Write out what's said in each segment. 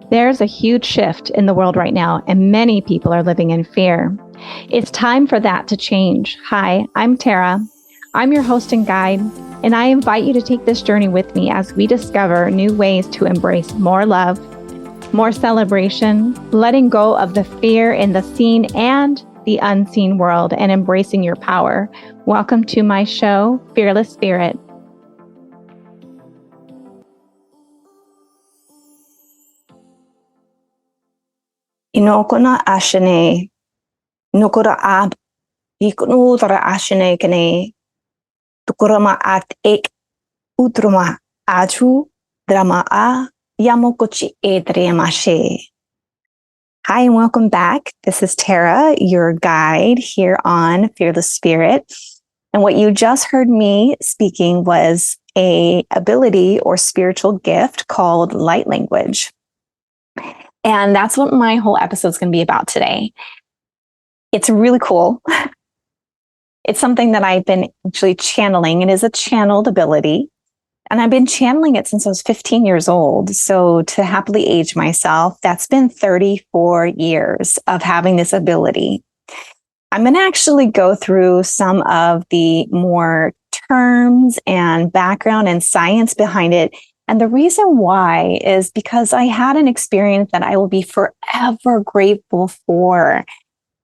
There's a huge shift in the world right now, and many people are living in fear. It's time for that to change. Hi, I'm Tara. I'm your host and guide, and I invite you to take this journey with me as we discover new ways to embrace more love, more celebration, letting go of the fear in the seen and the unseen world, and embracing your power. Welcome to my show, Fearless Spirit. Inokona ashene, nokora ab, ikunudra ashene kene, tukurama at ek, utruma aju, drama a, yamokochi edreamashe. Hi, and welcome back. This is Tara, your guide here on Fearless Spirit. And what you just heard me speaking was an ability or spiritual gift called light language. And that's what my whole episode is going to be about today. It's really cool. It's something that I've been actually channeling. It is a channeled ability. And I've been channeling it since I was 15 years old. So to happily age myself, that's been 34 years of having this ability. I'm going to actually go through some of the more terms and background and science behind it. And the reason why is because I had an experience that I will be forever grateful for.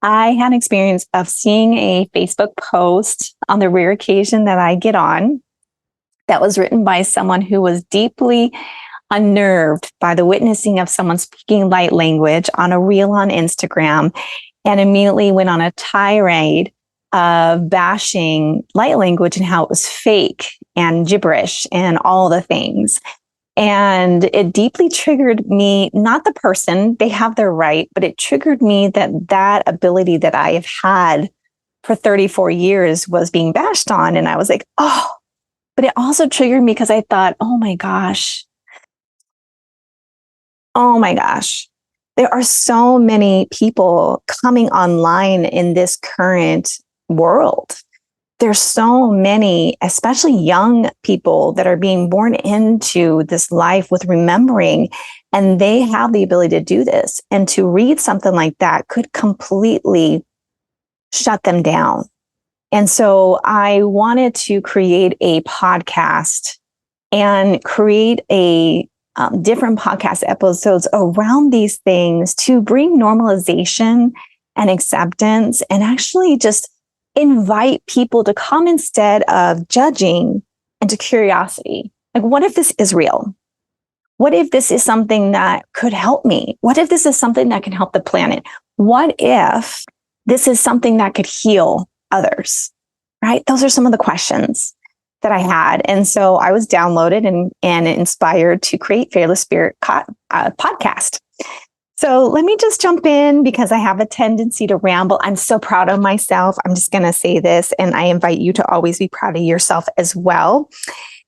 I had an experience of seeing a Facebook post on the rare occasion that I get on that was written by someone who was deeply unnerved by the witnessing of someone speaking light language on a reel on Instagram, and immediately went on a tirade of bashing light language and how it was fake and gibberish and all the things. And it deeply triggered me, not the person, they have their right, but it triggered me that ability that I have had for 34 years was being bashed on. And I was like, oh, but it also triggered me because I thought, oh my gosh, there are so many people coming online in this current world. There's so many, especially young people that are being born into this life with remembering, and they have the ability to do this. And to read something like that could completely shut them down. And so I wanted to create a podcast and create a different podcast episodes around these things to bring normalization and acceptance, and actually just invite people to come instead of judging and to curiosity. Like, what if this is real? What if this is something that could help me? What if this is something that can help the planet? What if this is something that could heal others? Right? Those are some of the questions that I had. And so I was downloaded and inspired to create Fearless Spirit podcast. So let me just jump in because I have a tendency to ramble. I'm so proud of myself. I'm just going to say this, and I invite you to always be proud of yourself as well.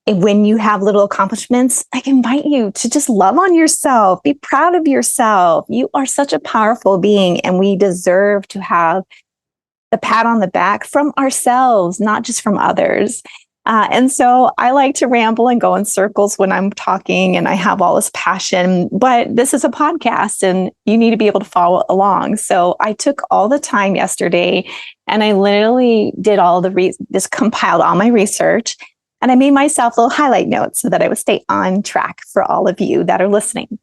And when you have little accomplishments, I invite you to just love on yourself. Be proud of yourself. You are such a powerful being, and we deserve to have the pat on the back from ourselves, not just from others. And so I like to ramble and go in circles when I'm talking, and I have all this passion, but this is a podcast and you need to be able to follow along. So I took all the time yesterday and I literally did all just compiled all my research, and I made myself little highlight notes so that I would stay on track for all of you that are listening.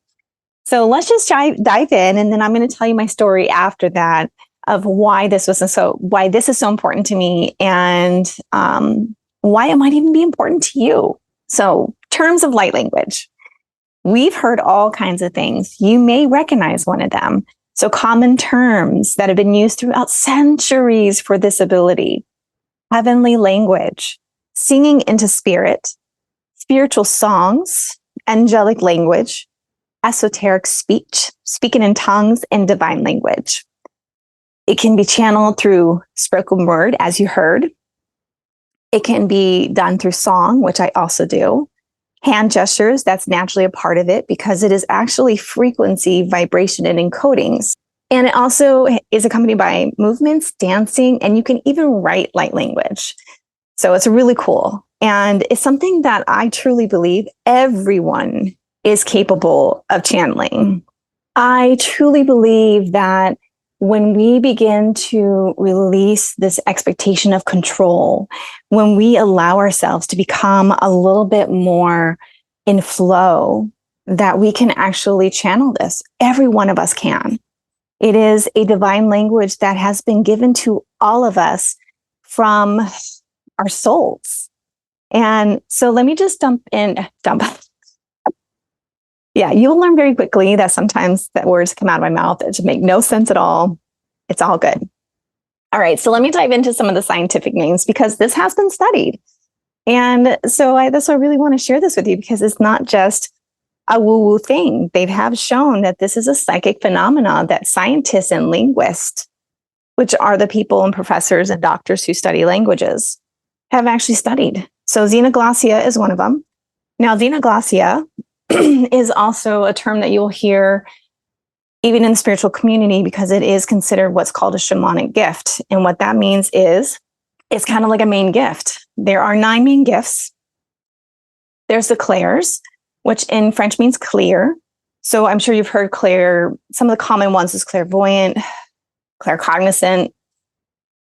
So let's just dive in, and then I'm going to tell you my story after that of why this is so important to me, and why it might even be important to you. So, terms of light language. We've heard all kinds of things. You may recognize one of them. So, common terms that have been used throughout centuries for this ability: heavenly language, singing into spirit, spiritual songs, angelic language, esoteric speech, speaking in tongues, and divine language. It can be channeled through spoken word, as you heard. It can be done through song, which I also do. Hand gestures, that's naturally a part of it because it is actually frequency, vibration, and encodings. And it also is accompanied by movements, dancing, and you can even write light language. So it's really cool. And it's something that I truly believe everyone is capable of channeling. I truly believe that when we begin to release this expectation of control, when we allow ourselves to become a little bit more in flow, that we can actually channel this. Every one of us can. It is a divine language that has been given to all of us from our souls. And so let me just dump. Yeah, you'll learn very quickly that sometimes that words come out of my mouth that just make no sense at all. It's all good. All right, so let me dive into some of the scientific names because this has been studied. And so that's why I really want to share this with you, because it's not just a woo-woo thing. They have shown that this is a psychic phenomenon that scientists and linguists, which are the people and professors and doctors who study languages, have actually studied. So xenoglossia is one of them. Now, xenoglossia is also a term that you'll hear even in the spiritual community because it is considered what's called a shamanic gift. And what that means is it's kind of like a main gift. There are 9 main gifts. There's the clairs, which in French means clear. So I'm sure you've heard clair. Some of the common ones is clairvoyant, claircognizant,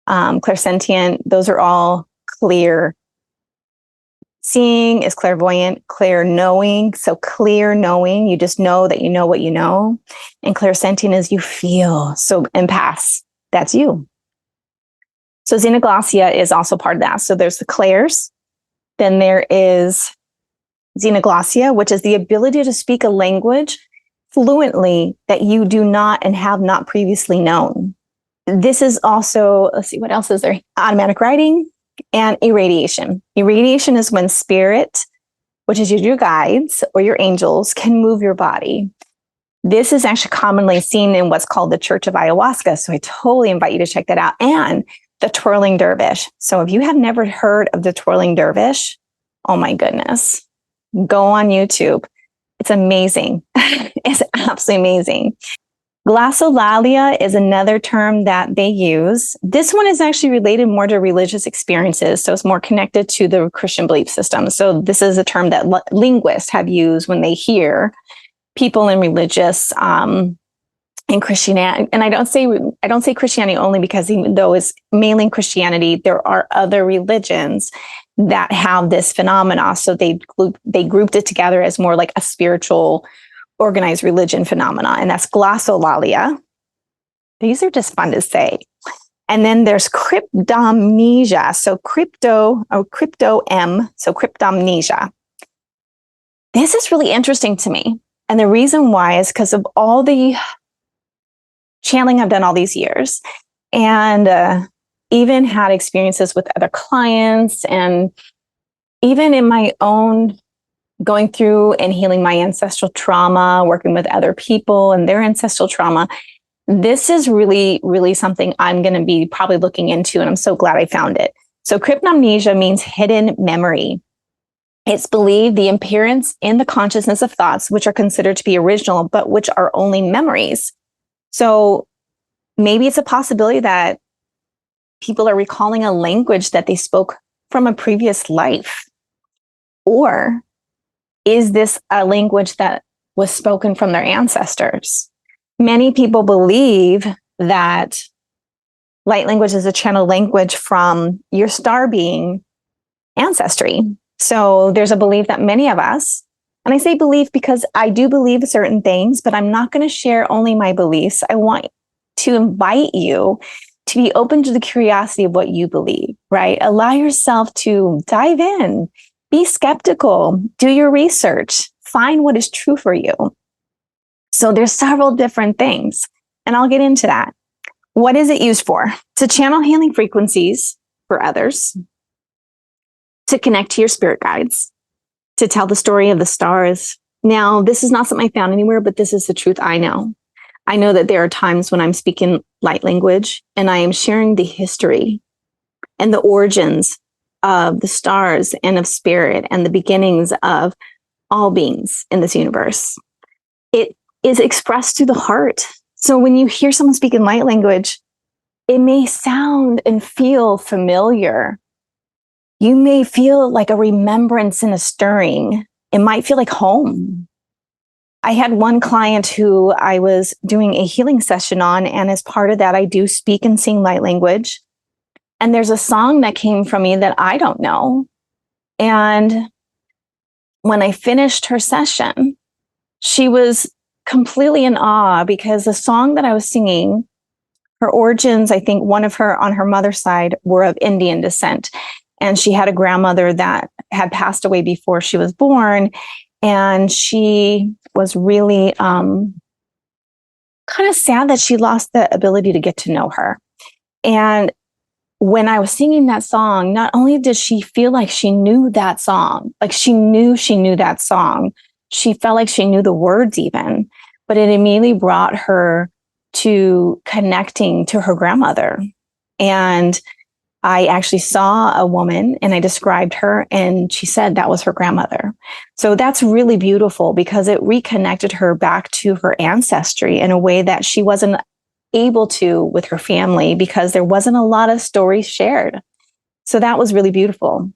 clairsentient. Those are all clear. Seeing is clairvoyant, clear knowing. So clear knowing, you just know that you know what you know. And clairsentient is you feel. So empaths, that's you. So xenoglossia is also part of that. So there's the clairs. Then there is xenoglossia, which is the ability to speak a language fluently that you do not and have not previously known. This is also, let's see, what else is there? Automatic writing. And irradiation. Irradiation is when spirit, which is your guides or your angels, can move your body. This is actually commonly seen in what's called the Church of Ayahuasca. So I totally invite you to check that out. And the twirling dervish. So if you have never heard of the twirling dervish, oh my goodness, go on YouTube. It's amazing. It's absolutely amazing. Glossolalia is another term that they use. This one is actually related more to religious experiences, so it's more connected to the Christian belief system. So this is a term that linguists have used when they hear people in religious in Christianity. And I don't say Christianity only because even though it's mainly in Christianity, there are other religions that have this phenomena. So they grouped it together as more like a spiritual organized religion phenomena, and that's glossolalia. These are just fun to say. And then there's cryptomnesia. So cryptomnesia. This is really interesting to me. And the reason why is because of all the channeling I've done all these years, and even had experiences with other clients, and even in my own going through and healing my ancestral trauma, working with other people and their ancestral trauma. This is really, really something I'm going to be probably looking into, and I'm so glad I found it. So cryptomnesia means hidden memory. It's believed the appearance in the consciousness of thoughts, which are considered to be original, but which are only memories. So maybe it's a possibility that people are recalling a language that they spoke from a previous life. Or is this a language that was spoken from their ancestors? Many people believe that light language is a channel language from your star being ancestry. So there's a belief that many of us, and I say belief because I do believe certain things, but I'm not going to share only my beliefs. I want to invite you to be open to the curiosity of what you believe, right? Allow yourself to dive in. Be skeptical, do your research, find what is true for you. So there's several different things, and I'll get into that. What is it used for? To channel healing frequencies for others, to connect to your spirit guides, to tell the story of the stars. Now, this is not something I found anywhere, but this is the truth I know. I know that there are times when I'm speaking light language and I am sharing the history and the origins of the stars and of spirit and the beginnings of all beings in this universe. It is expressed through the heart. So when you hear someone speak in light language, it may sound and feel familiar. You may feel like a remembrance and a stirring. It might feel like home. I had one client who I was doing a healing session on, and as part of that, I do speak and sing light language. And there's a song that came from me that I don't know. And when I finished her session, she was completely in awe because the song that I was singing, her origins, I think one of her on her mother's side were of Indian descent. And she had a grandmother that had passed away before she was born. And she was really kind of sad that she lost the ability to get to know her. And when I was singing that song, not only did she feel like she knew that song, like she knew that song, she felt like she knew the words even, but it immediately brought her to connecting to her grandmother. And I actually saw a woman and I described her, and she said that was her grandmother. So that's really beautiful because it reconnected her back to her ancestry in a way that she wasn't able to with her family because there wasn't a lot of stories shared. So that was really beautiful.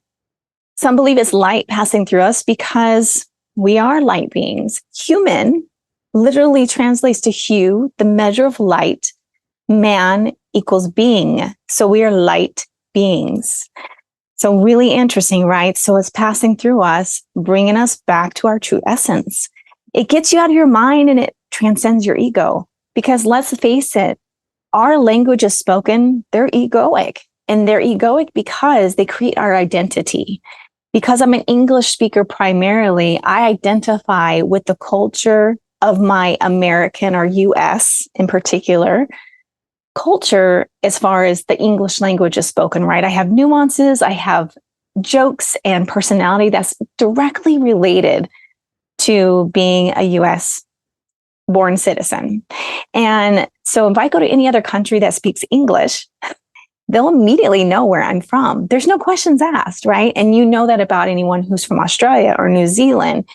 Some believe it's light passing through us because we are light beings. Human literally translates to hue, the measure of light. Man equals being. So we are light beings. So really interesting, right? So it's passing through us, bringing us back to our true essence. It gets you out of your mind and it transcends your ego. Because let's face it, our language is spoken, they're egoic. And they're egoic because they create our identity. Because I'm an English speaker primarily, I identify with the culture of my American or US in particular culture as far as the English language is spoken, right? I have nuances, I have jokes and personality that's directly related to being a US born citizen. And so if I go to any other country that speaks English, they'll immediately know where I'm from. There's no questions asked, right? And you know that about anyone who's from Australia or New Zealand,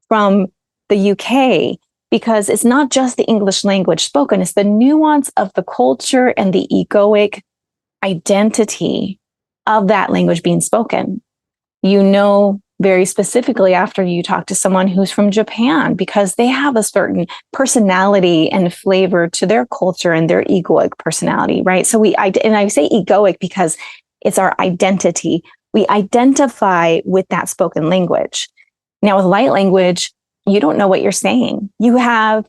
from the UK, because it's not just the English language spoken, it's the nuance of the culture and the egoic identity of that language being spoken. You know very specifically after you talk to someone who's from Japan, because they have a certain personality and flavor to their culture and their egoic personality, right? So and I say egoic because it's our identity. We identify with that spoken language. Now with light language, you don't know what you're saying. You have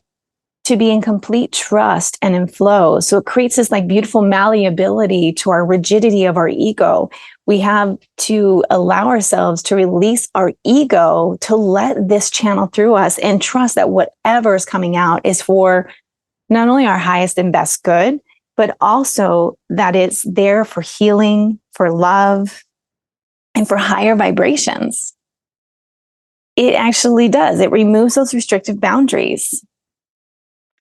to be in complete trust and in flow. So it creates this like beautiful malleability to our rigidity of our ego. We have to allow ourselves to release our ego to let this channel through us and trust that whatever is coming out is for not only our highest and best good, but also that it's there for healing, for love, and for higher vibrations. It actually does. It removes those restrictive boundaries.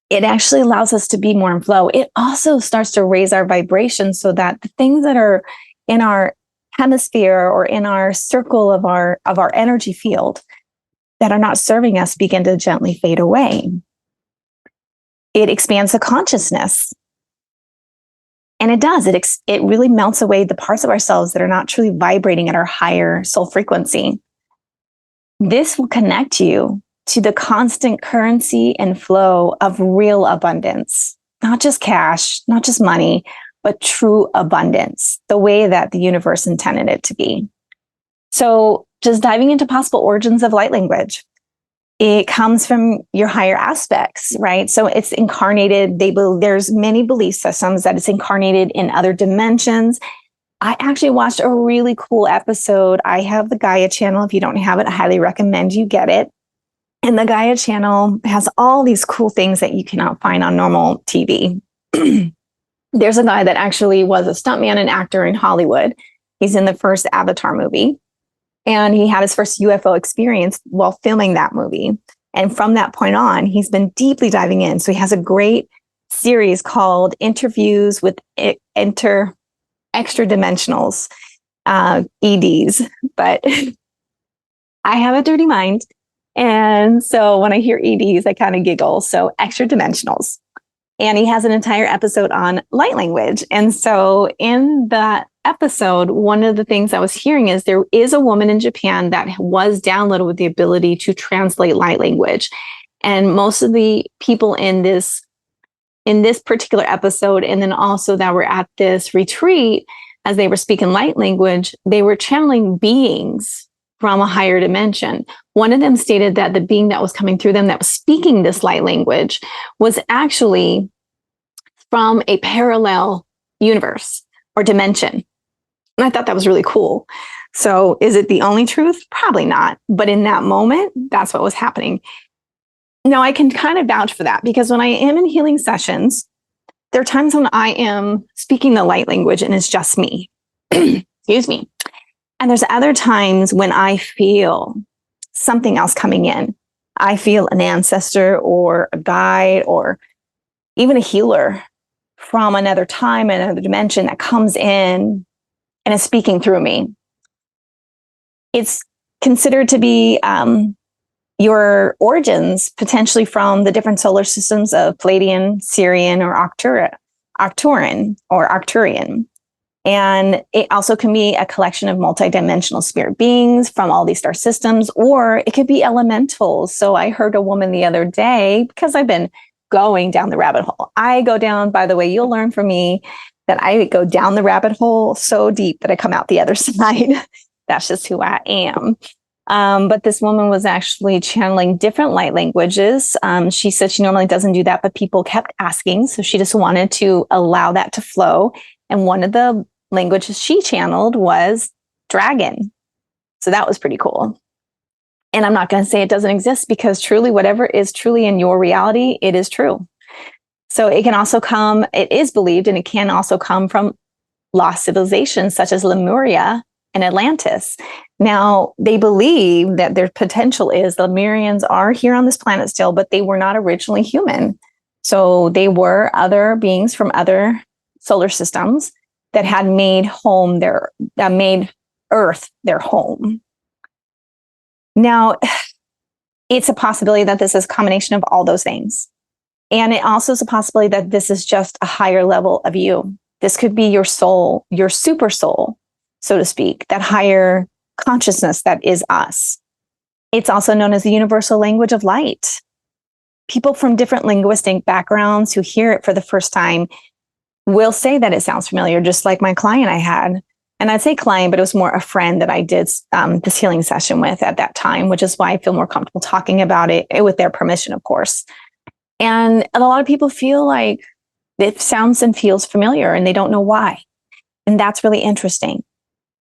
It actually allows us to be more in flow. It also starts to raise our vibration so that the things that are in our hemisphere or in our circle of our energy field that are not serving us begin to gently fade away. It expands the consciousness. And it does. It really melts away the parts of ourselves that are not truly vibrating at our higher soul frequency. This will connect you to the constant currency and flow of real abundance, not just cash, not just money, but true abundance, the way that the universe intended it to be. So just diving into possible origins of light language. It comes from your higher aspects, right? So it's incarnated. There's many belief systems that it's incarnated in other dimensions. I actually watched a really cool episode. I have the Gaia channel. If you don't have it, I highly recommend you get it. And the Gaia channel has all these cool things that you cannot find on normal TV. There's a guy that actually was a stuntman and actor in Hollywood. He's in the first Avatar movie. And he had his first UFO experience while filming that movie. And from that point on, he's been deeply diving in. So he has a great series called Interviews with Extra Dimensionals, EDs. But I have a dirty mind. And so when I hear EDs, I kind of giggle. So extra dimensionals. And he has an entire episode on light language. And so in that episode, one of the things I was hearing is there is a woman in Japan that was downloaded with the ability to translate light language. And most of the people in this particular episode, and then also that were at this retreat, as they were speaking light language, they were channeling beings from a higher dimension. One of them stated that the being that was coming through them that was speaking this light language was actually from a parallel universe or dimension. And I thought that was really cool. So is it the only truth? Probably not. But in that moment, that's what was happening. Now, I can kind of vouch for that because when I am in healing sessions, there are times when I am speaking the light language and it's just me. Excuse me. And there's other times when I feel something else coming in. I feel an ancestor or a guide or even a healer from another time, another dimension that comes in and is speaking through me. It's considered to be your origins potentially from the different solar systems of Pleiadian, Sirian, or Arcturian. And it also can be a collection of multidimensional spirit beings from all these star systems, or it could be elementals. So I heard a woman the other day, because I've been going down the rabbit hole. I go down, by the way, you'll learn from me that I go down the rabbit hole so deep that I come out the other side. That's just who I am. But this woman was actually channeling different light languages. She said she normally doesn't do that, but people kept asking. So she just wanted to allow that to flow. And one of the languages she channeled was dragon. So that was pretty cool. And I'm not going to say it doesn't exist because truly, whatever is truly in your reality, it is true. So it can also come, it is believed, and it can also come from lost civilizations such as Lemuria and Atlantis. Now, they believe that their potential is the Lemurians are here on this planet still, but they were not originally human. So they were other beings from other solar systems that had made made Earth their home. Now, it's a possibility that this is a combination of all those things. And it also is a possibility that this is just a higher level of you. This could be your soul, your super soul, so to speak, that higher consciousness that is us. It's also known as the universal language of light. People from different linguistic backgrounds who hear it for the first time will say that it sounds familiar, just like my client I had. And I'd say client, but it was more a friend that I did this healing session with at that time, which is why I feel more comfortable talking about it with their permission, of course. And a lot of people feel like it sounds and feels familiar and they don't know why. And that's really interesting.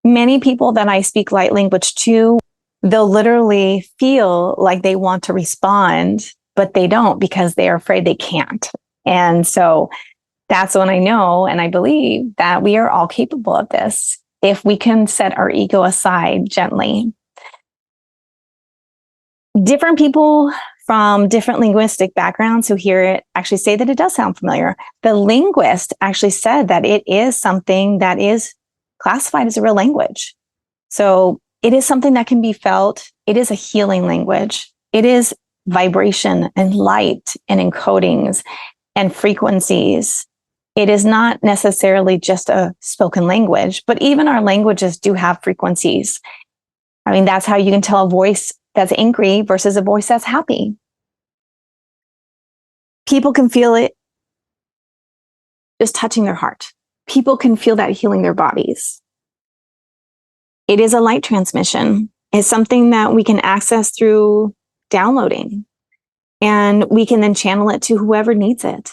Many people that I speak light language to, they'll literally feel like they want to respond, but they don't because they are afraid they can't. And so that's when I know and I believe that we are all capable of this if we can set our ego aside gently. Different people from different linguistic backgrounds who hear it actually say that it does sound familiar. The linguist actually said that it is something that is classified as a real language. So it is something that can be felt. It is a healing language. It is vibration and light and encodings and frequencies. It is not necessarily just a spoken language, but even our languages do have frequencies. I mean, that's how you can tell a voice that's angry versus a voice that's happy. People can feel it just touching their heart. People can feel that healing their bodies. It is a light transmission. It's something that we can access through downloading, and we can then channel it to whoever needs it.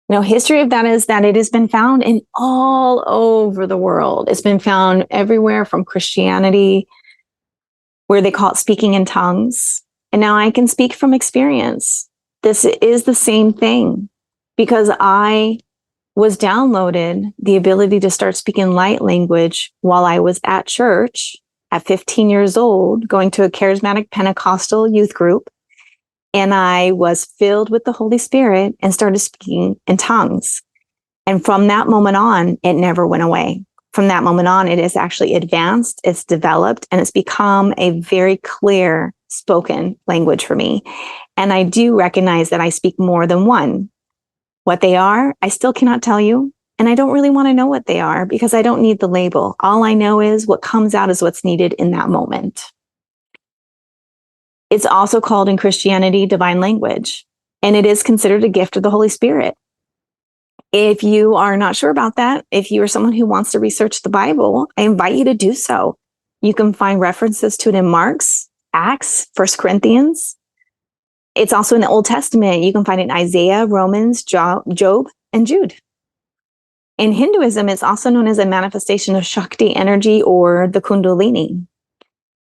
You know, history of that is that it has been found in all over the world. It's been found everywhere from Christianity, where they call it speaking in tongues. And now I can speak from experience. This is the same thing because I was downloaded the ability to start speaking light language while I was at church at 15 years old, going to a charismatic Pentecostal youth group. And I was filled with the Holy Spirit and started speaking in tongues. And from that moment on, it never went away. From that moment on, it is actually advanced, it's developed, and it's become a very clear spoken language for me. And I do recognize that I speak more than one. What they are, I still cannot tell you. And I don't really want to know what they are because I don't need the label. All I know is what comes out is what's needed in that moment. It's also called in Christianity divine language, and it is considered a gift of the Holy Spirit. If you are not sure about that, if you are someone who wants to research the Bible, I invite you to do so. You can find references to it in Mark's, Acts, 1 Corinthians. It's also in the Old Testament. You can find it in Isaiah, Romans, Job, and Jude. In Hinduism, it's also known as a manifestation of Shakti energy or the Kundalini.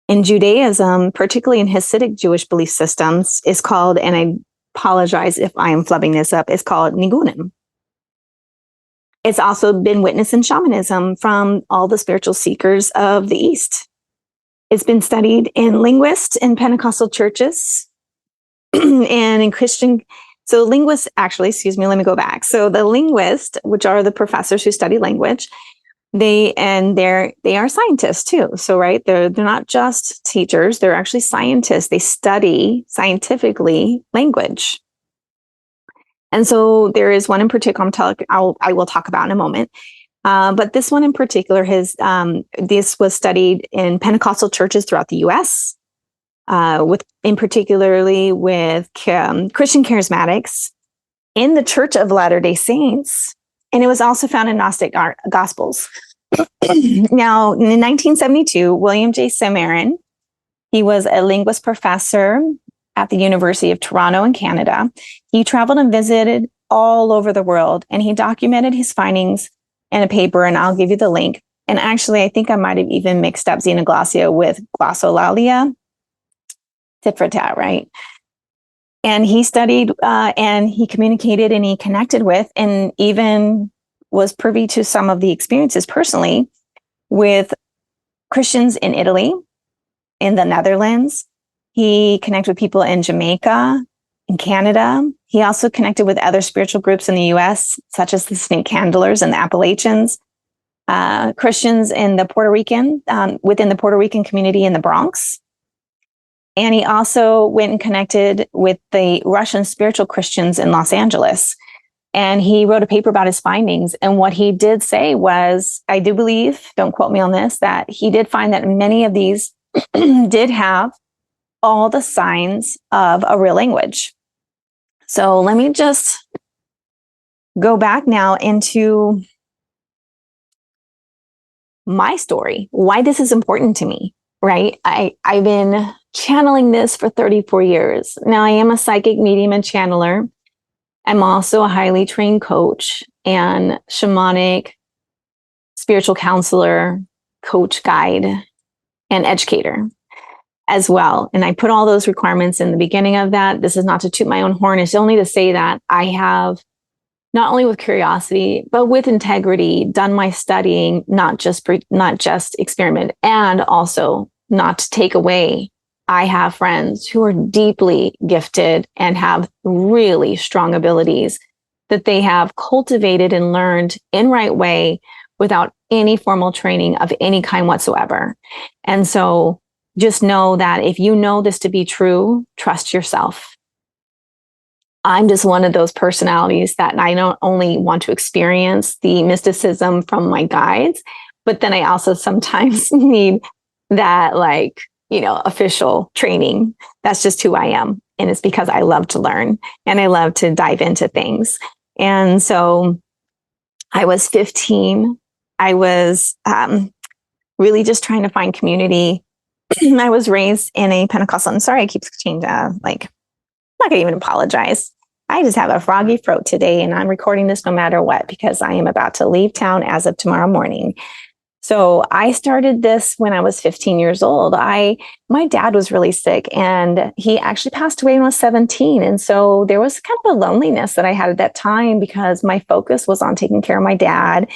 In Judaism, particularly in Hasidic Jewish belief systems, is called, and I apologize if I am flubbing this up, it's called Nigunim. It's also been witnessed in shamanism from all the spiritual seekers of the East. It's been studied in linguists in Pentecostal churches and in Christian. So linguists, actually, excuse me, let me go back. So the linguists, which are the professors who study language, they are scientists too. So, right, they're not just teachers, they're actually scientists. They study scientifically language. And so there is one in particular I will talk about in a moment. But this one in particular, this was studied in Pentecostal churches throughout the U.S., particularly with Christian charismatics in the Church of Latter-day Saints, and it was also found in Gnostic Gospels. Now, in 1972, William J. Samarin, he was a linguist professor at the University of Toronto in Canada. He traveled and visited all over the world, and he documented his findings in a paper, and I'll give you the link. And actually, I think I might have even mixed up xenoglossia with glossolalia. Tit for tat, right? And he studied and he communicated and he connected with and even was privy to some of the experiences personally with Christians in Italy, in the Netherlands. He connected with people in Jamaica, in Canada. He also connected with other spiritual groups in the U.S., such as the Snake Handlers and the Appalachians, Christians in the within the Puerto Rican community in the Bronx. And he also went and connected with the Russian spiritual Christians in Los Angeles. And he wrote a paper about his findings. And what he did say was, I do believe, don't quote me on this, that he did find that many of these did have all the signs of a real language. So let me just go back now into my story, why this is important to me, right? I've been channeling this for 34 years. Now I am a psychic medium and channeler. I'm also a highly trained coach and shamanic spiritual counselor, coach, guide, and educator as well. And I put all those requirements in the beginning of that. This is not to toot my own horn. It's only to say that I have, not only with curiosity, but with integrity, done my studying, not just experiment, and also not to take away. I have friends who are deeply gifted and have really strong abilities that they have cultivated and learned in right way without any formal training of any kind whatsoever. And so just know that if you know this to be true, trust yourself. I'm just one of those personalities that I don't only want to experience the mysticism from my guides, but then I also sometimes need that official training. That's just who I am. And it's because I love to learn and I love to dive into things. And so I was 15. I was really just trying to find community. I was raised in a Pentecostal, I'm sorry, I keep changing, I'm not gonna even apologize. I just have a froggy throat today and I'm recording this no matter what, because I am about to leave town as of tomorrow morning. So I started this when I was 15 years old. My dad was really sick and he actually passed away when I was 17. And so there was kind of a loneliness that I had at that time because my focus was on taking care of my dad.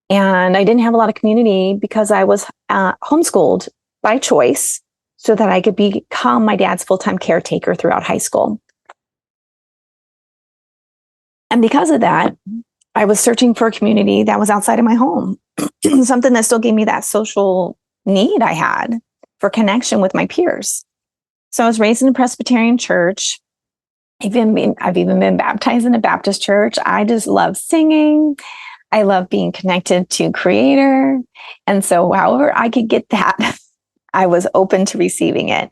And I didn't have a lot of community because I was homeschooled by choice so that I could become my dad's full-time caretaker throughout high school. And because of that, I was searching for a community that was outside of my home, something that still gave me that social need I had for connection with my peers. So I was raised in a Presbyterian church. I've even been baptized in a Baptist church. I just love singing. I love being connected to Creator. And so however I could get that, I was open to receiving it.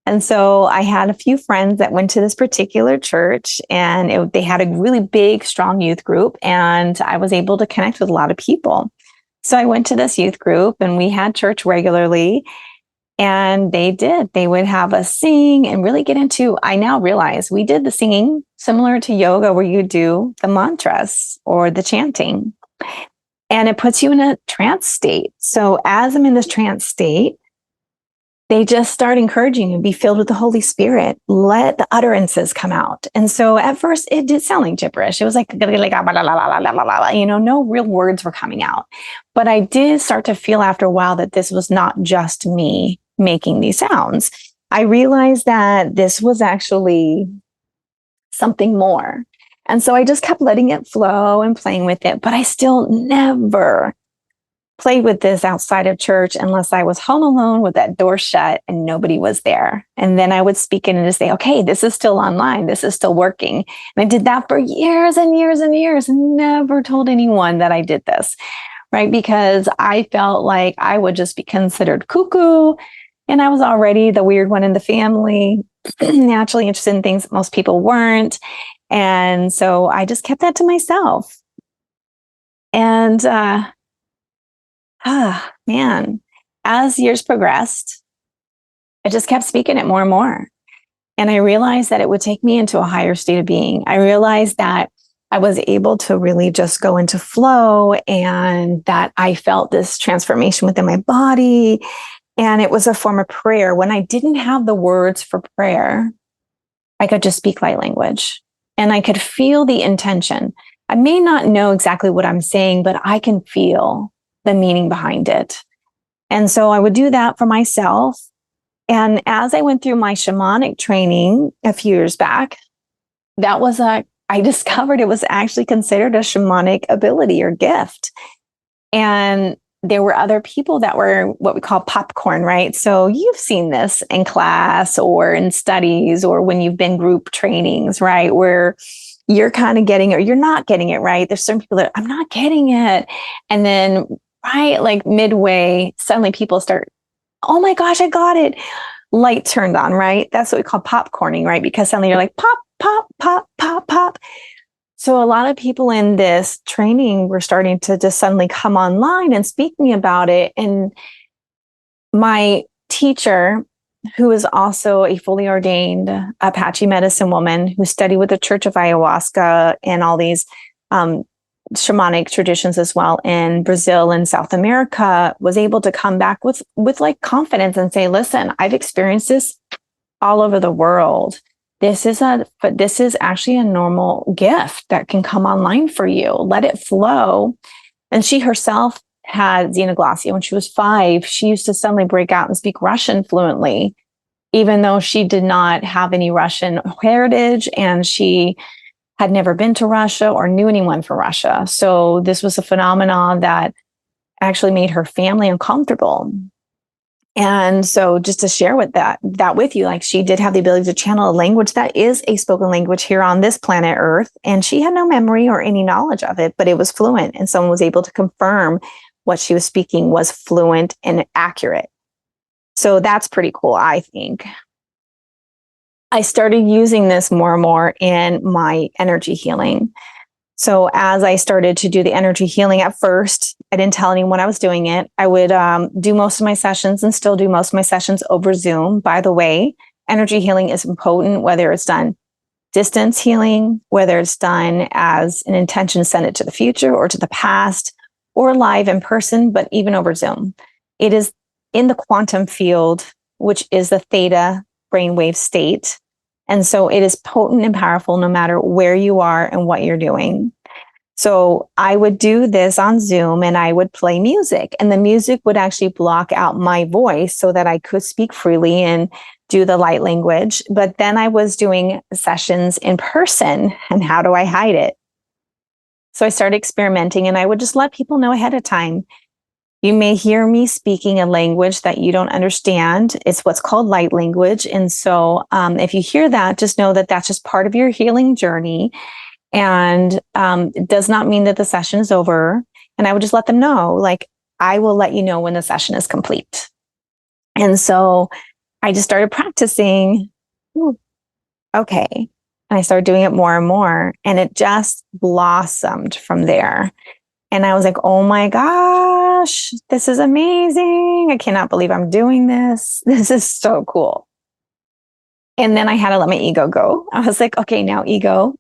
And so I had a few friends that went to this particular church, and they had a really big, strong youth group, and I was able to connect with a lot of people. So I went to this youth group and we had church regularly, and they would have us sing and really get into, I now realize we did the singing similar to yoga where you do the mantras or the chanting, and it puts you in a trance state. So as I'm in this trance state, they just start encouraging you, be filled with the Holy Spirit, let the utterances come out. And so at first it did sound like gibberish. It was like, no real words were coming out. But I did start to feel after a while that this was not just me making these sounds. I realized that this was actually something more. And so I just kept letting it flow and playing with it, but I still never played with this outside of church unless I was home alone with that door shut and nobody was there. And then I would speak in and just say, okay, this is still online. This is still working. And I did that for years and years and years and never told anyone that I did this, right? Because I felt like I would just be considered cuckoo. And I was already the weird one in the family, naturally interested in things that most people weren't. And so I just kept that to myself. And, man, as years progressed, I just kept speaking it more and more. And I realized that it would take me into a higher state of being. I realized that I was able to really just go into flow and that I felt this transformation within my body. And it was a form of prayer. When I didn't have the words for prayer, I could just speak light language and I could feel the intention. I may not know exactly what I'm saying, but I can feel the meaning behind it. And so I would do that for myself. And as I went through my shamanic training a few years back, I discovered it was actually considered a shamanic ability or gift. And there were other people that were what we call popcorn, right? So you've seen this in class or in studies or when you've been group trainings, right? Where you're kind of getting it or you're not getting it, right? There's some people that I'm not getting it. And then right, like midway, suddenly people start, oh my gosh, I got it. Light turned on, right? That's what we call popcorning, right? Because suddenly you're like, pop, pop, pop, pop, pop. So a lot of people in this training were starting to just suddenly come online and speak to me about it. And my teacher, who is also a fully ordained Apache medicine woman who studied with the Church of Ayahuasca and all these shamanic traditions as well in Brazil and South America, was able to come back with like confidence and say, listen, I've experienced this all over the world. This is actually a normal gift that can come online for you. Let it flow. And she herself had xenoglossia. When she was 5, she used to suddenly break out and speak Russian fluently, even though she did not have any Russian heritage and she had never been to Russia or knew anyone from Russia. So this was a phenomenon that actually made her family uncomfortable. And so just to share with that with you, like she did have the ability to channel a language that is a spoken language here on this planet Earth. And she had no memory or any knowledge of it, but it was fluent. And someone was able to confirm what she was speaking was fluent and accurate. So that's pretty cool, I think. I started using this more and more in my energy healing. So as I started to do the energy healing at first, I didn't tell anyone I was doing it. I would do most of my sessions and still do most of my sessions over Zoom. By the way, energy healing is potent, whether it's done distance healing, whether it's done as an intention to send it to the future or to the past, or live in person, but even over Zoom. It is in the quantum field, which is the theta brainwave state. And so it is potent and powerful no matter where you are and what you're doing. So I would do this on Zoom and I would play music, and the music would actually block out my voice so that I could speak freely and do the light language. But then I was doing sessions in person, and how do I hide it? So I started experimenting, and I would just let people know ahead of time. You may hear me speaking a language that you don't understand. It's what's called light language. And so if you hear that, just know that that's just part of your healing journey. And it does not mean that the session is over. And I would just let them know, like, I will let you know when the session is complete. And so I just started practicing. Ooh, okay. And I started doing it more and more. And it just blossomed from there. And I was like, oh my gosh, this is amazing. I cannot believe I'm doing this. This is so cool. And then I had to let my ego go. I was like, okay, now ego,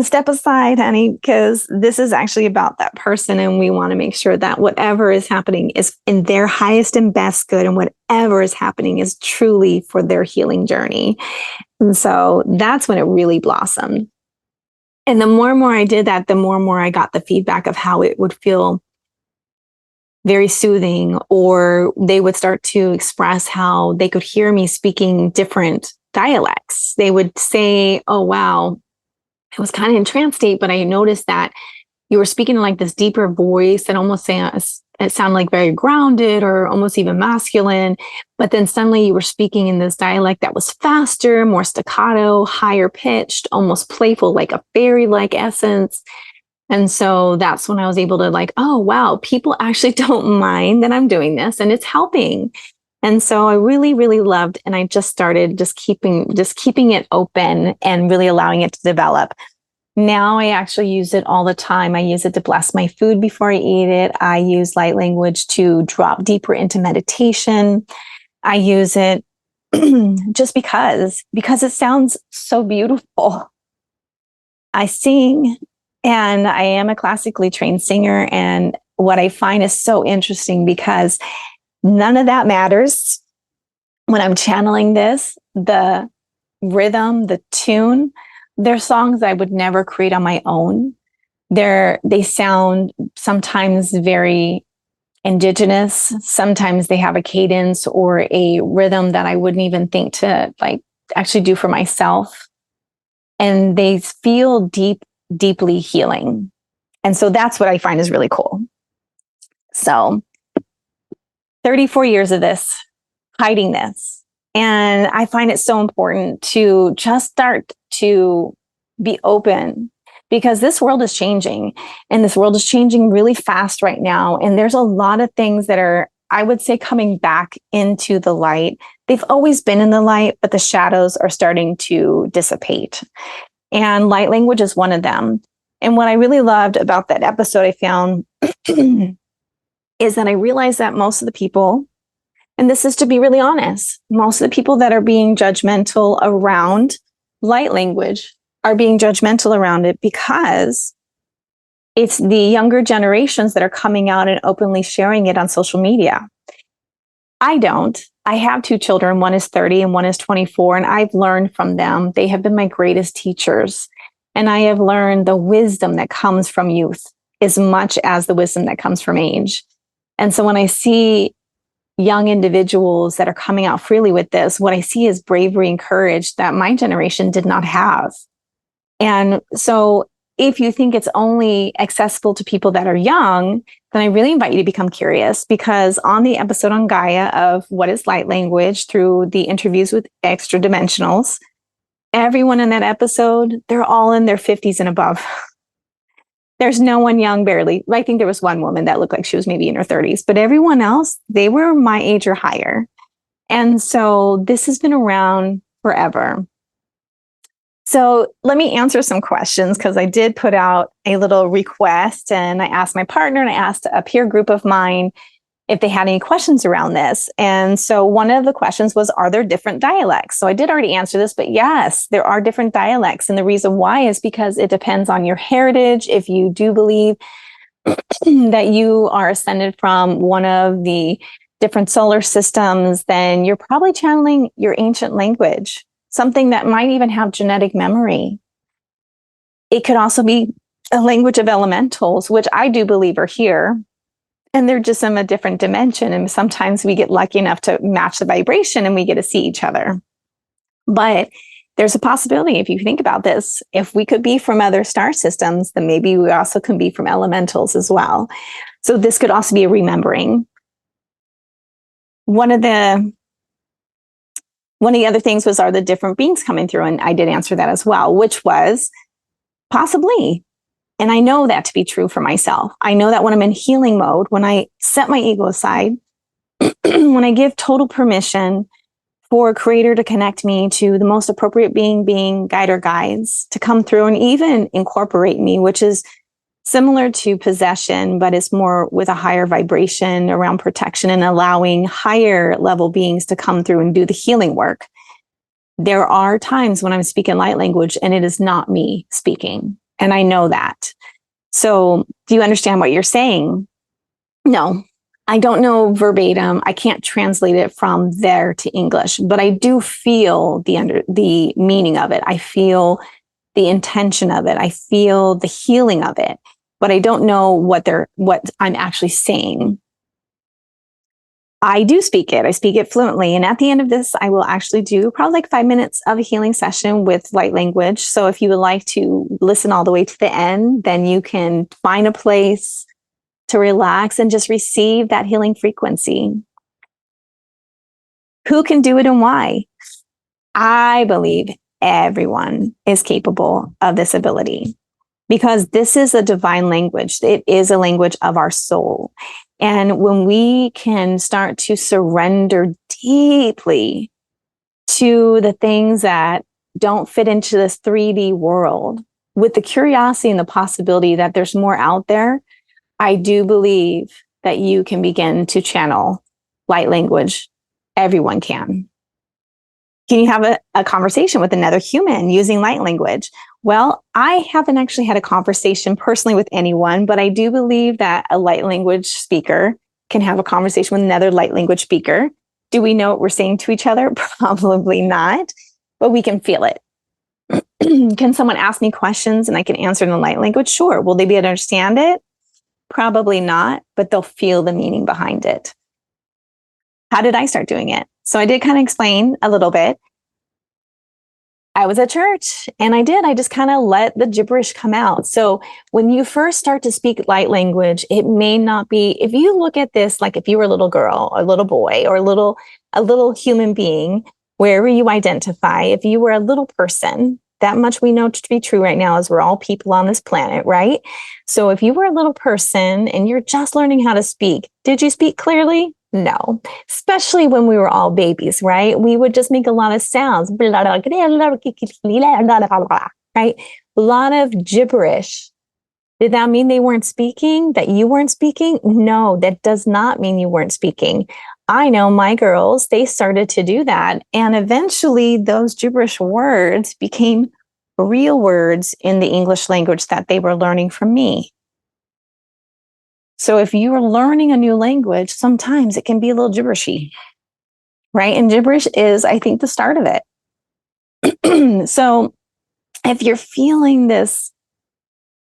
step aside, honey, because this is actually about that person. And we want to make sure that whatever is happening is in their highest and best good. And whatever is happening is truly for their healing journey. And so that's when it really blossomed. And the more and more I did that, the more and more I got the feedback of how it would feel very soothing, or they would start to express how they could hear me speaking different dialects. They would say, oh, wow, I was kind of in trance state, but I noticed that you were speaking in like this deeper voice that almost it sounded like very grounded or almost even masculine. But then suddenly you were speaking in this dialect that was faster, more staccato, higher pitched, almost playful, like a fairy-like essence. And so that's when I was able to like, oh, wow, people actually don't mind that I'm doing this and it's helping. And so I really, really loved, and I just started just keeping it open and really allowing it to develop. Now I actually use it all the time. I use it to bless my food before I eat it. I use light language to drop deeper into meditation. I use it just because it sounds so beautiful. I sing, and I am a classically trained singer. And what I find is so interesting, because none of that matters when I'm channeling this. The rhythm, the tune, they're songs I would never create on my own. They sound sometimes very indigenous. Sometimes they have a cadence or a rhythm that I wouldn't even think to like actually do for myself. And they feel deeply healing. And so that's what I find is really cool. So 34 years of this, hiding this. And I find it so important to just start to be open, because this world is changing, and this world is changing really fast right now. And there's a lot of things that are, I would say, coming back into the light. They've always been in the light, but the shadows are starting to dissipate. And light language is one of them. And what I really loved about that episode I found is that I realized that most of the people, and this is to be really honest, most of the people that are being judgmental around light language are being judgmental around it because it's the younger generations that are coming out and openly sharing it on social media. I don't. I have two children. One is 30 and one is 24, and I've learned from them. They have been my greatest teachers. And I have learned the wisdom that comes from youth as much as the wisdom that comes from age. And so when I see young individuals that are coming out freely with this, what I see is bravery and courage that my generation did not have. And so if you think it's only accessible to people that are young, then I really invite you to become curious, because on the episode on Gaia of What is Light Language, through the interviews with extra dimensionals, everyone in that episode, they're all in their 50s and above. There's no one young, barely. I think there was one woman that looked like she was maybe in her 30s, but everyone else, they were my age or higher. And so this has been around forever. So let me answer some questions, because I did put out a little request, and I asked my partner and I asked a peer group of mine if they had any questions around this. And so one of the questions was, are there different dialects? So I did already answer this, but yes, there are different dialects. And the reason why is because it depends on your heritage. If you do believe that you are ascended from one of the different solar systems, then you're probably channeling your ancient language, something that might even have genetic memory. It could also be a language of elementals, which I do believe are here. And they're just in a different dimension. And sometimes we get lucky enough to match the vibration and we get to see each other. But there's a possibility, if you think about this, if we could be from other star systems, then maybe we also can be from elementals as well. So this could also be a remembering. One of the other things was, are the different beings coming through? And I did answer that as well, which was possibly. And I know that to be true for myself. I know that when I'm in healing mode, when I set my ego aside, when I give total permission for Creator to connect me to the most appropriate being, guide or guides to come through and even incorporate me, which is similar to possession, but it's more with a higher vibration around protection and allowing higher level beings to come through and do the healing work. There are times when I'm speaking light language and it is not me speaking. And I know that. So do you understand what you're saying? No, I don't know verbatim. I can't translate it from there to English, but I do feel the meaning of it. I feel the intention of it. I feel the healing of it, but I don't know what I'm actually saying. I do speak it. I speak it fluently. And at the end of this, I will actually do probably like 5 minutes of a healing session with light language. So if you would like to listen all the way to the end, then you can find a place to relax and just receive that healing frequency. Who can do it and why? I believe everyone is capable of this ability because this is a divine language. It is a language of our soul. And when we can start to surrender deeply to the things that don't fit into this 3D world with the curiosity and the possibility that there's more out there, I do believe that you can begin to channel light language. Everyone can. Can you have a conversation with another human using light language? Well, I haven't actually had a conversation personally with anyone, but I do believe that a light language speaker can have a conversation with another light language speaker. Do we know what we're saying to each other? Probably not, but we can feel it. Can someone ask me questions and I can answer in the light language? Sure. Will they be able to understand it? Probably not, but they'll feel the meaning behind it. How did I start doing it? So I did kind of explain a little bit. I was at church and I just kind of let the gibberish come out. So when you first start to speak light language, it may not be, if you look at this, like if you were a little girl or a little boy or a little human being, wherever you identify, if you were a little person, that much we know to be true right now is we're all people on this planet, right? So if you were a little person and you're just learning how to speak, did you speak clearly? No, especially when we were all babies, right? We would just make a lot of sounds, right? A lot of gibberish. Did that mean they weren't speaking? That you weren't speaking? No, that does not mean you weren't speaking. I know my girls, they started to do that. And eventually those gibberish words became real words in the English language that they were learning from me. So if you are learning a new language, sometimes it can be a little gibberishy, right? And gibberish is, I think, the start of it. So if you're feeling this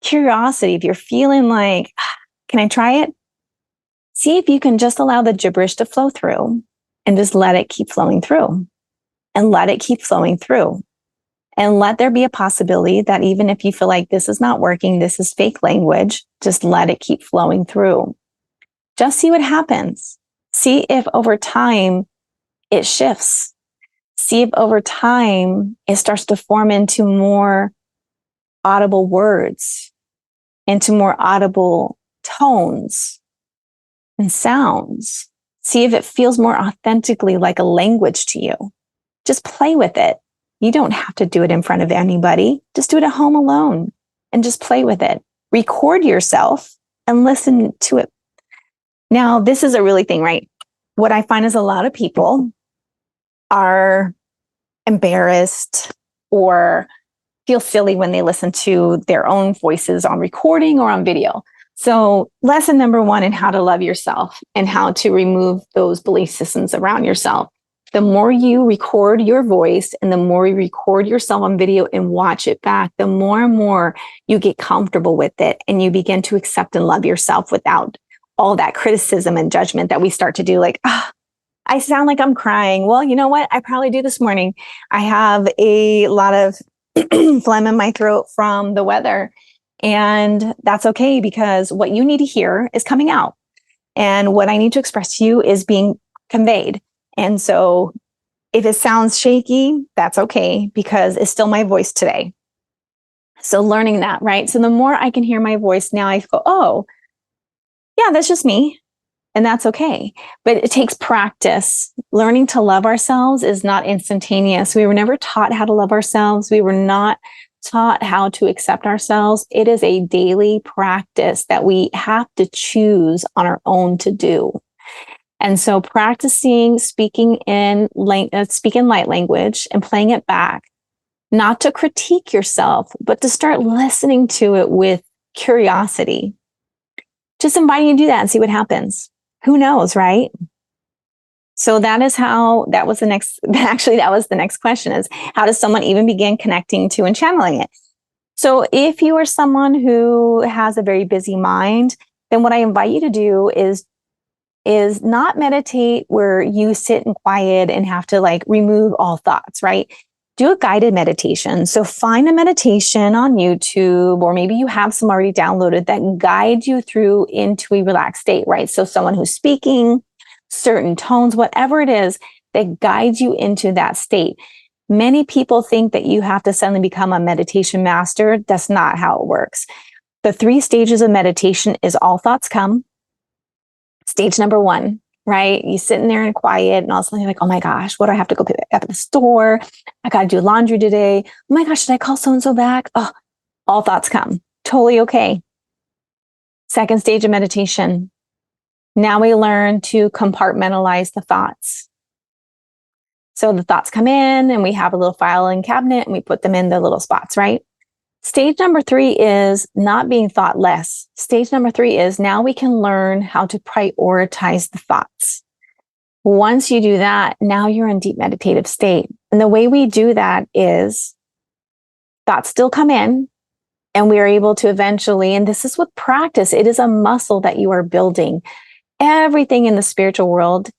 curiosity, if you're feeling like, can I try it? See if you can just allow the gibberish to flow through and just let it keep flowing through and let it keep flowing through. And let there be a possibility that even if you feel like this is not working, this is fake language, just let it keep flowing through. Just see what happens. See if over time it shifts. See if over time it starts to form into more audible words, into more audible tones and sounds. See if it feels more authentically like a language to you. Just play with it. You don't have to do it in front of anybody. Just do it at home alone and just play with it. Record yourself and listen to it. Now, this is a really thing, right? What I find is a lot of people are embarrassed or feel silly when they listen to their own voices on recording or on video. So lesson number 1 in how to love yourself and how to remove those belief systems around yourself. The more you record your voice and the more you record yourself on video and watch it back, the more and more you get comfortable with it and you begin to accept and love yourself without all that criticism and judgment that we start to do. Like, I sound like I'm crying. Well, you know what? I probably do this morning. I have a lot of phlegm in my throat from the weather. And that's okay because what you need to hear is coming out. And what I need to express to you is being conveyed. And so if it sounds shaky, that's okay because it's still my voice today. So learning that, right? So the more I can hear my voice now, I go, oh, yeah, that's just me. And that's okay. But it takes practice. Learning to love ourselves is not instantaneous. We were never taught how to love ourselves. We were not taught how to accept ourselves. It is a daily practice that we have to choose on our own to do. And so practicing speaking in light language and playing it back, not to critique yourself, but to start listening to it with curiosity. Just inviting you to do that and see what happens. Who knows, right? So that was the next question is, how does someone even begin connecting to and channeling it? So if you are someone who has a very busy mind, then what I invite you to do is not meditate where you sit in quiet and have to like remove all thoughts, right? Do a guided meditation. So find a meditation on YouTube, or maybe you have some already downloaded that guide you through into a relaxed state, right? So someone who's speaking certain tones, whatever it is that guides you into that state. Many people think that you have to suddenly become a meditation master. That's not how it works. The 3 stages of meditation is all thoughts come. Stage number 1, right? You sitting there in quiet and all of a sudden you're like, oh my gosh, what do I have to go pick up at the store? I got to do laundry today. Oh my gosh, should I call so-and-so back? Oh, all thoughts come. Totally okay. Second stage of meditation. Now we learn to compartmentalize the thoughts. So the thoughts come in and we have a little filing cabinet and we put them in the little spots, right? Stage number 3 is not being thoughtless. Stage number 3 is now we can learn how to prioritize the thoughts. Once you do that, now you're in deep meditative state. And the way we do that is thoughts still come in and we are able to eventually, and this is with practice, it is a muscle that you are building. Everything in the spiritual world.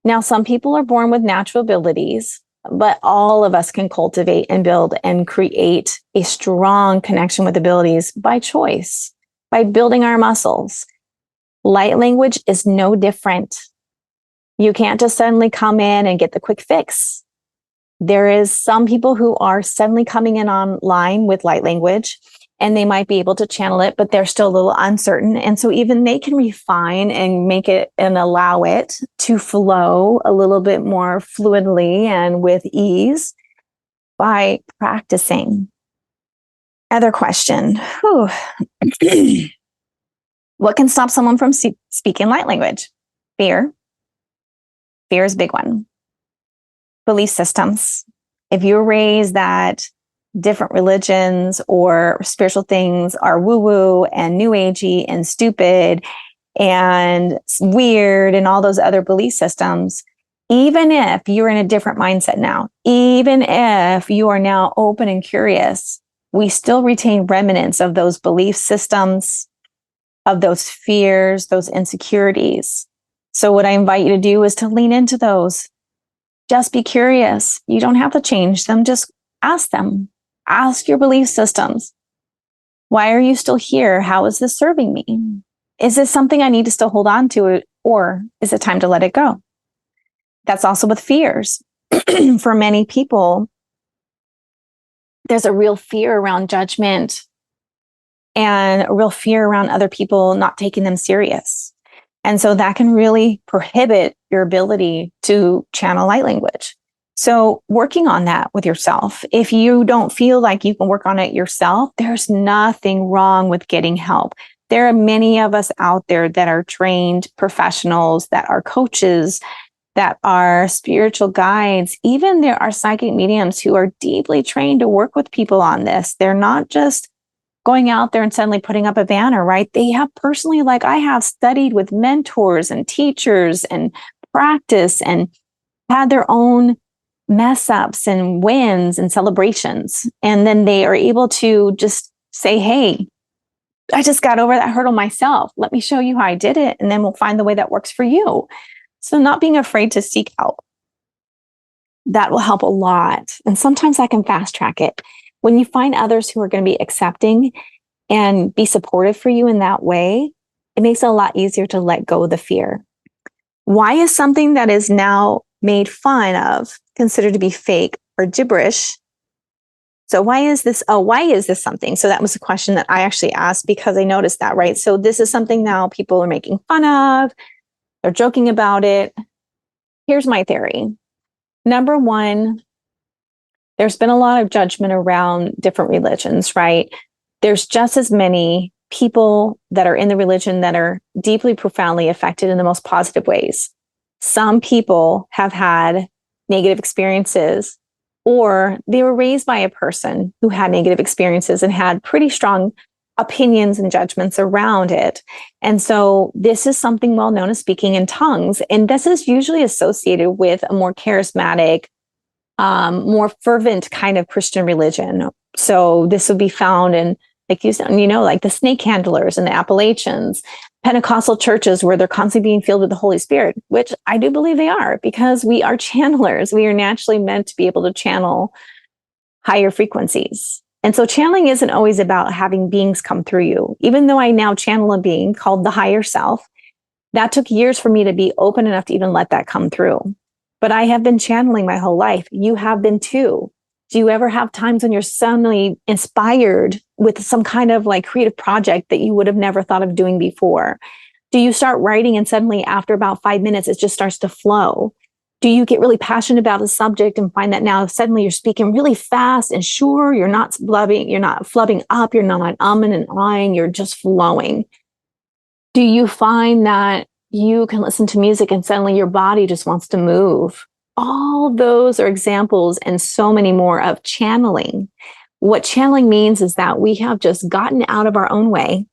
Now, some people are born with natural abilities, but all of us can cultivate and build and create a strong connection with abilities by choice, by building our muscles. Light language is no different. You can't just suddenly come in and get the quick fix. There is some people who are suddenly coming in online with light language and they might be able to channel it, but they're still a little uncertain. And so even they can refine and make it and allow it to flow a little bit more fluidly and with ease by practicing. Other question. What can stop someone from speaking light language? Fear. Fear is a big one. Belief systems. If you're raised that different religions or spiritual things are woo-woo and new agey and stupid and weird and all those other belief systems, even if you're in a different mindset now, even if you are now open and curious, we still retain remnants of those belief systems, of those fears, those insecurities. So what I invite you to do is to lean into those. Just be curious. You don't have to change them. Just ask them. Ask your belief systems. Why are you still here? How is this serving me? Is this something I need to still hold on to, or is it time to let it go? That's also with fears. For many people, there's a real fear around judgment and a real fear around other people not taking them serious. And so that can really prohibit your ability to channel light language. So working on that with yourself, if you don't feel like you can work on it yourself, there's nothing wrong with getting help. There are many of us out there that are trained professionals, that are coaches, that are spiritual guides. Even there are psychic mediums who are deeply trained to work with people on this. They're not just going out there and suddenly putting up a banner, right? They have personally, like I have, studied with mentors and teachers and practice and had their own mess ups and wins and celebrations. And then they are able to just say, hey, I just got over that hurdle myself. Let me show you how I did it. And then we'll find the way that works for you. So not being afraid to seek out, that will help a lot. And sometimes I can fast track it. When you find others who are going to be accepting and be supportive for you in that way, it makes it a lot easier to let go of the fear. Why is something that is now made fun of considered to be fake or gibberish? So why is this something? So that was a question that I actually asked because I noticed that, right? So this is something now people are making fun of. They're joking about it. Here's my theory. Number one, there's been a lot of judgment around different religions, right? There's just as many people that are in the religion that are deeply, profoundly affected in the most positive ways. Some people have had negative experiences, or they were raised by a person who had negative experiences and had pretty strong opinions and judgments around it. And so this is something well known as speaking in tongues. And this is usually associated with a more charismatic, more fervent kind of Christian religion. So this would be found in, like you said, like the snake handlers and the Appalachians, Pentecostal churches where they're constantly being filled with the Holy Spirit, which I do believe they are, because we are channelers. We are naturally meant to be able to channel higher frequencies. And so channeling isn't always about having beings come through you. Even though I now channel a being called the higher self, that took years for me to be open enough to even let that come through. But I have been channeling my whole life. You have been too. Do you ever have times when you're suddenly inspired with some kind of like creative project that you would have never thought of doing before? Do you start writing and suddenly after about 5 minutes, it just starts to flow? Do you get really passionate about a subject and find that now suddenly you're speaking really fast and sure, you're not flubbing up, you're not umming and ahhing, you're just flowing? Do you find that you can listen to music and suddenly your body just wants to move? All those are examples and so many more of channeling. What channeling means is that we have just gotten out of our own way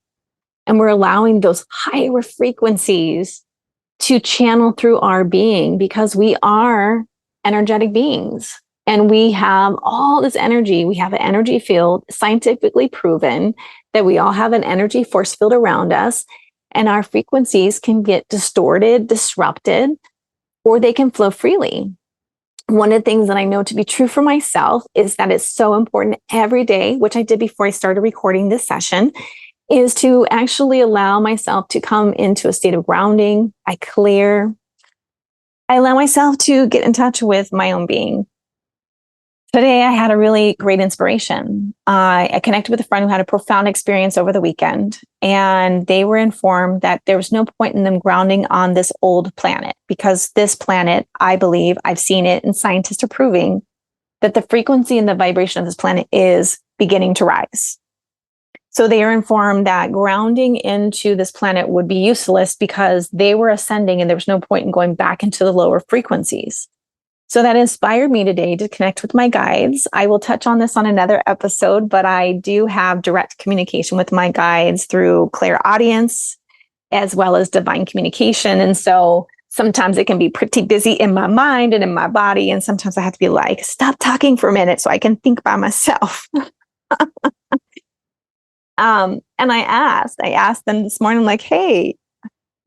and we're allowing those higher frequencies to channel through our being, because we are energetic beings and we have all this energy. We have an energy field, scientifically proven that we all have an energy force field around us, and our frequencies can get distorted, disrupted, or they can flow freely. One of the things that I know to be true for myself is that it's so important every day, which I did before I started recording this session, is to actually allow myself to come into a state of grounding. I clear. I allow myself to get in touch with my own being. Today, I had a really great inspiration. I connected with a friend who had a profound experience over the weekend, and they were informed that there was no point in them grounding on this old planet, because this planet, I believe, I've seen it, and scientists are proving that the frequency and the vibration of this planet is beginning to rise. So they are informed that grounding into this planet would be useless because they were ascending and there was no point in going back into the lower frequencies. So that inspired me today to connect with my guides. I will touch on this on another episode, but I do have direct communication with my guides through clairaudience as well as divine communication. And so sometimes it can be pretty busy in my mind and in my body. And sometimes I have to be like, stop talking for a minute so I can think by myself. And I asked them this morning, like, hey,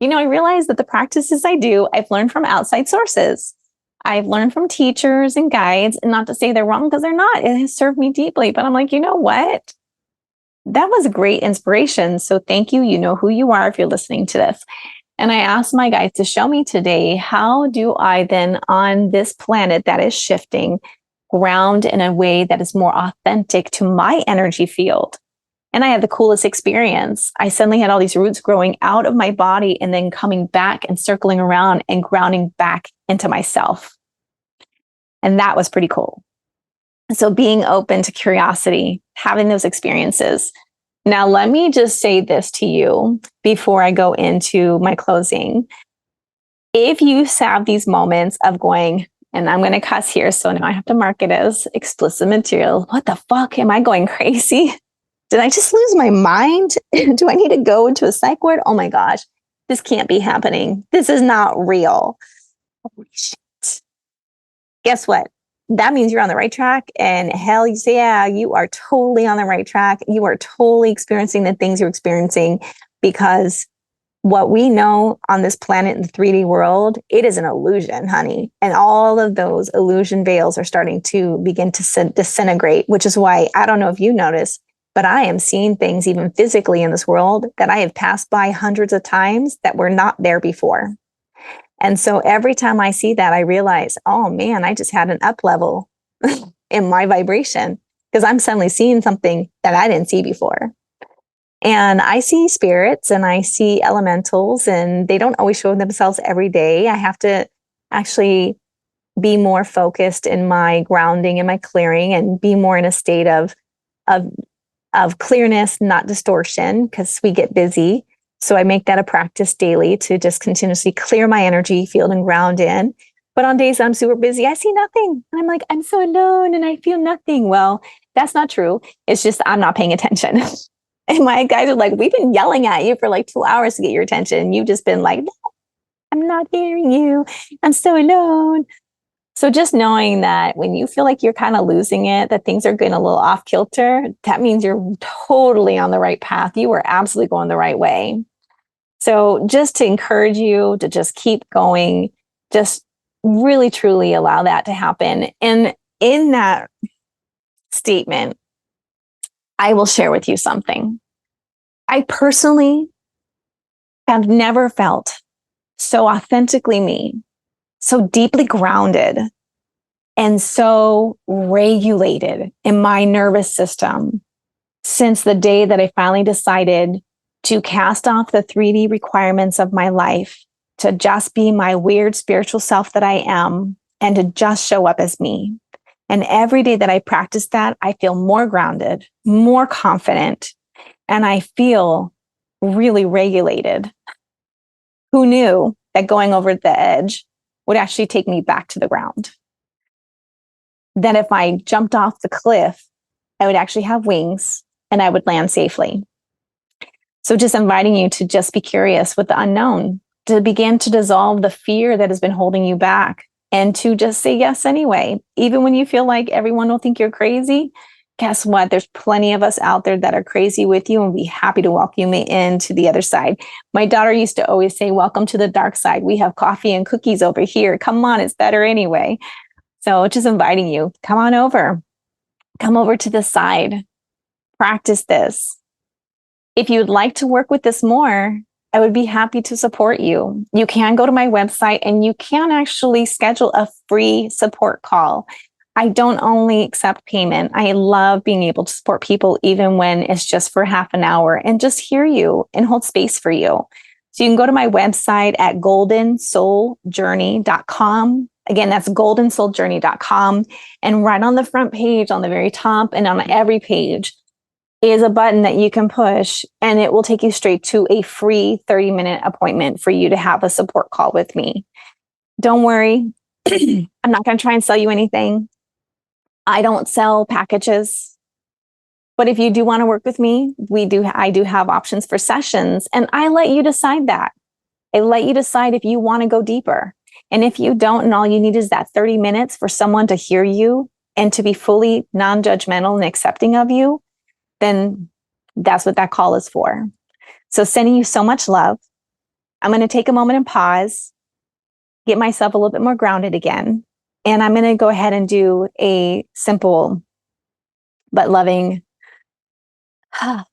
I realized that the practices I do, I've learned from outside sources. I've learned from teachers and guides, and not to say they're wrong, because they're not. It has served me deeply. But I'm like, you know what? That was a great inspiration. So thank you. You know who you are if you're listening to this. And I asked my guides to show me today, how do I then on this planet that is shifting ground in a way that is more authentic to my energy field? And I had the coolest experience. I suddenly had all these roots growing out of my body and then coming back and circling around and grounding back into myself. And that was pretty cool. So being open to curiosity, having those experiences. Now, let me just say this to you before I go into my closing. If you have these moments of going, and I'm going to cuss here, so now I have to mark it as explicit material. What the fuck? Am I going crazy? Did I just lose my mind? Do I need to go into a psych ward? Oh my gosh, this can't be happening. This is not real. Holy shit. Guess what? That means you're on the right track. And hell, you say, yeah, you are totally on the right track. You are totally experiencing the things you're experiencing, because what we know on this planet in the 3D world, it is an illusion, honey. And all of those illusion veils are starting to begin to disintegrate, which is why, I don't know if you notice, but I am seeing things even physically in this world that I have passed by hundreds of times that were not there before. And so every time I see that, I realize, oh man, I just had an up level in my vibration, because I'm suddenly seeing something that I didn't see before. And I see spirits and I see elementals, and they don't always show themselves every day. I have to actually be more focused in my grounding and my clearing, and be more in a state of clearness, not distortion, because we get busy. So I make that a practice daily to just continuously clear my energy field and ground in. But on days I'm super busy, I see nothing. And I'm like, I'm so alone and I feel nothing. Well, that's not true. It's just I'm not paying attention. And my guys are like, we've been yelling at you for like 2 hours to get your attention. And you've just been like, no, I'm not hearing you. I'm so alone. So just knowing that when you feel like you're kind of losing it, that things are getting a little off kilter, that means you're totally on the right path. You are absolutely going the right way. So just to encourage you to just keep going, just really truly allow that to happen. And in that statement, I will share with you something. I personally have never felt so authentically me, so deeply grounded, and so regulated in my nervous system since the day that I finally decided to cast off the 3D requirements of my life, to just be my weird spiritual self that I am, and to just show up as me. And every day that I practice that, I feel more grounded, more confident, and I feel really regulated. Who knew that going over the edge would actually take me back to the ground? That if I jumped off the cliff, I would actually have wings and I would land safely. So just inviting you to just be curious with the unknown, to begin to dissolve the fear that has been holding you back, and to just say yes anyway. Even when you feel like everyone will think you're crazy, guess what? There's plenty of us out there that are crazy with you and be happy to welcome you into the other side. My daughter used to always say, welcome to the dark side. We have coffee and cookies over here. Come on, it's better anyway. So just inviting you, come on over. Come over to the side. Practice this. If you would like to work with this more, I would be happy to support you. You can go to my website and you can actually schedule a free support call. I don't only accept payment. I love being able to support people even when it's just for half an hour and just hear you and hold space for you. So you can go to my website at goldensouljourney.com. Again, that's goldensouljourney.com. And right on the front page, on the very top and on every page, is a button that you can push, and it will take you straight to a free 30-minute appointment for you to have a support call with me. Don't worry. I'm not going to try and sell you anything. I don't sell packages. But if you do want to work with me, I do have options for sessions, and I let you decide that. I let you decide if you want to go deeper. And if you don't, and all you need is that 30 minutes for someone to hear you and to be fully non-judgmental and accepting of you, then that's what that call is for. So sending you so much love. I'm going to take a moment and pause, get myself a little bit more grounded again. And I'm going to go ahead and do a simple but loving. I'm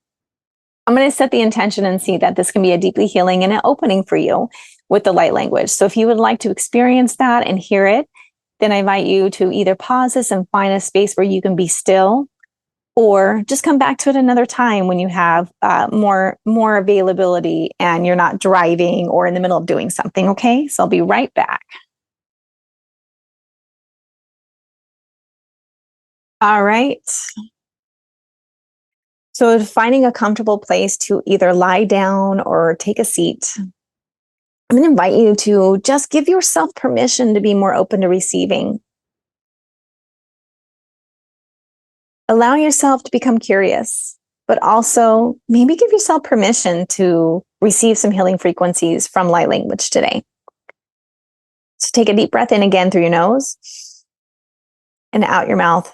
going to set the intention and see that this can be a deeply healing and an opening for you with the light language. So if you would like to experience that and hear it, then I invite you to either pause this and find a space where you can be still, or just come back to it another time when you have more availability and you're not driving or in the middle of doing something. Okay, so I'll be right back. All right. So finding a comfortable place to either lie down or take a seat, I'm going to invite you to just give yourself permission to be more open to receiving. Allow yourself to become curious, but also maybe give yourself permission to receive some healing frequencies from light language today. So take a deep breath in again through your nose and out your mouth.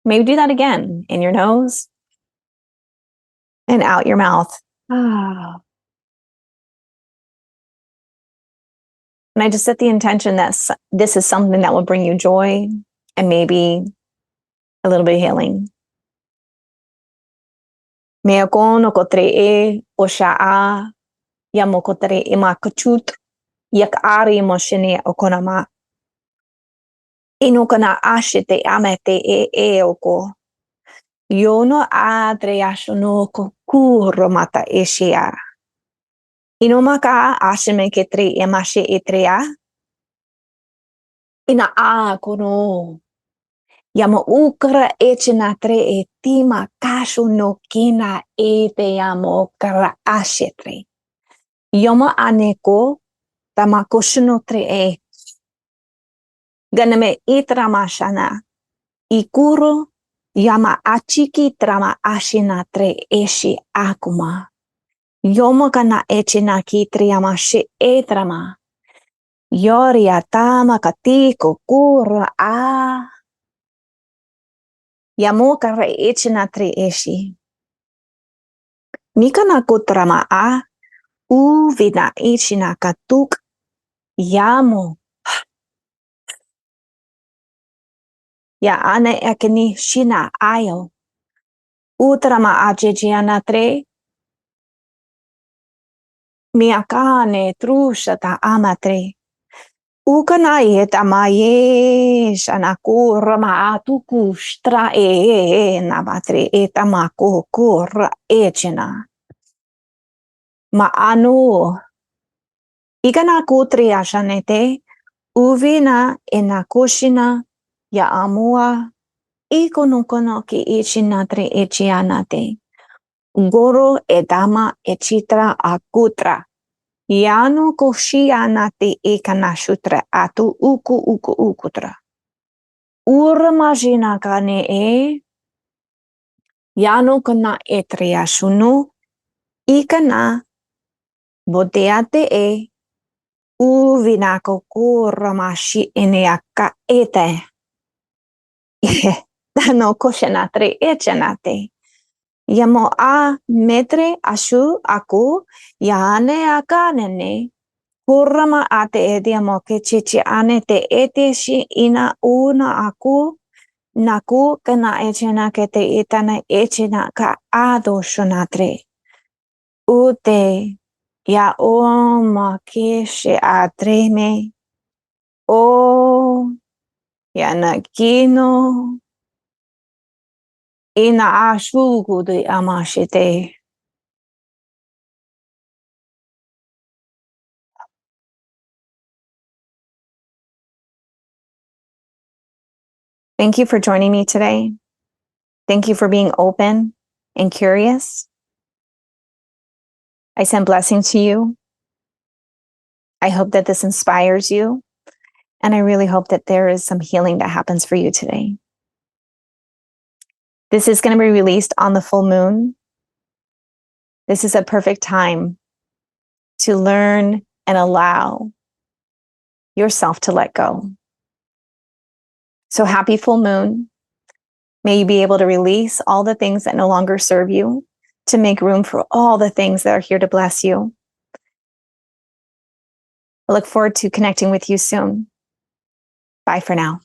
Maybe do that again in your nose and out your mouth. And I just set the intention that this is something that will bring you joy and maybe a little bit of healing. Meako no kotre o sha'a ya mo kotre ima kachut yak ari mo shine okonama. Inukana ashite amete e oko. Yono adreashono kokuro mata eshia. Inomaka ashime ketri emashe etrea. Ina a kono. Yamo ukra echinatre etima kashu no kina ete yamo kara ashetre. Yomo aneko tamakoshinotre e. Ganame itramashana. Ikuro yama achiki trama ashinatre eshi akuma. Yomo kana echina kitri yamashe etrama. Yoria tama katiko kura a. Yamo kara echina tre eshi. Nikana kutrama a. Uvina echina katuk. Yamo. Ya ane ekeni shina ayo. Utrama ajejiana tre. Miakane trushata amatre. Ukana etamaye shanaku rama atuku stra nabatre etamako kur echena. Maanu. Ikana kutri ashanete. Uvina enakushina ya amua. Ikonukono ki echinatre echianate. Goro edama echitra akutra. Yano koshianate ekanashutra atu uku ukutra. Urmajina kane e. Yano kana etriashunu. Ikana bodeate e. Uvinako kuramashi eneaka ete. Dano koshenatre echenate. Yamo a metre ashu aku yane akanene. Kurama ate ediamo ke chichi ane te ete shi ina una aku. Naku kana echena ke te itana echena ka ado shonatre. Ute ya oma keshe atreme. O ya nakino. Ina ashugu de amashite. Thank you for joining me today. Thank you for being open and curious. I send blessings to you. I hope that this inspires you. And I really hope that there is some healing that happens for you today. This is going to be released on the full moon. This is a perfect time to learn and allow yourself to let go. So happy full moon. May you be able to release all the things that no longer serve you to make room for all the things that are here to bless you. I look forward to connecting with you soon. Bye for now.